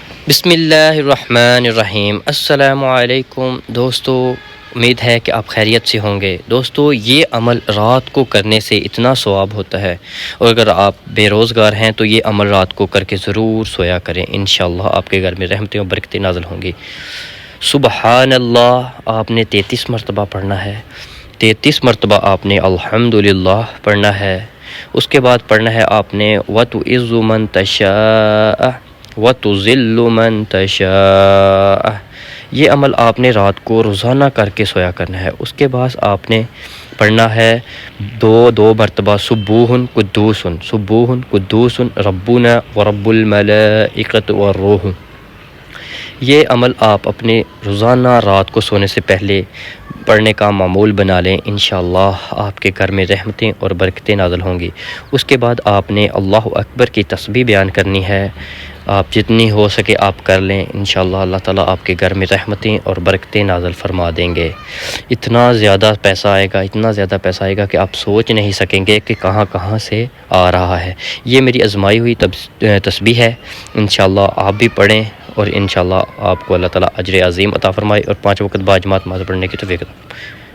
بسم اللہ الرحمن الرحیم۔ السلام علیکم دوستو، امید ہے کہ آپ خیریت سے ہوں گے۔ دوستو، یہ عمل رات کو کرنے سے اتنا ثواب ہوتا ہے، اور اگر آپ بے روزگار ہیں تو یہ عمل رات کو کر کے ضرور سویا کریں، انشاءاللہ آپ کے گھر میں رحمتیں و برکتیں نازل ہوں گی۔ سبحان اللہ آپ نے 33 مرتبہ پڑھنا ہے، 33 مرتبہ آپ نے الحمدللہ پڑھنا ہے۔ اس کے بعد پڑھنا ہے آپ نے وَتُعِزُّ مَن تَشَاءُ وَتُذِلُّ مَن تَشَاءُ۔ یہ عمل آپ نے رات کو روزانہ کر کے سویا کرنا ہے۔ اس کے بعد آپ نے پڑھنا ہے دو مرتبہ سبوح قدوس، سبوح قدوس ربنا ورب الملائکۃ والروح۔ یہ عمل آپ اپنے روزانہ رات کو سونے سے پہلے پڑھنے کا معمول بنا لیں، انشاءاللہ آپ کے گھر میں رحمتیں اور برکتیں نازل ہوں گی۔ اس کے بعد آپ نے اللہ اکبر کی تسبیح بیان کرنی ہے، آپ جتنی ہو سکے آپ کر لیں، انشاءاللہ اللہ تعالیٰ آپ کے گھر میں رحمتیں اور برکتیں نازل فرما دیں گے۔ اتنا زیادہ پیسہ آئے گا، اتنا زیادہ پیسہ آئے گا کہ آپ سوچ نہیں سکیں گے کہ کہاں کہاں سے آ رہا ہے۔ یہ میری آزمائی ہوئی تسبیح ہے، انشاءاللہ آپ بھی پڑھیں، اور انشاءاللہ آپ کو اللہ تعالیٰ اجر عظیم عطا فرمائے اور 5 وقت با جماعت نماز پڑھنے کی توفیق عطا فرمائے۔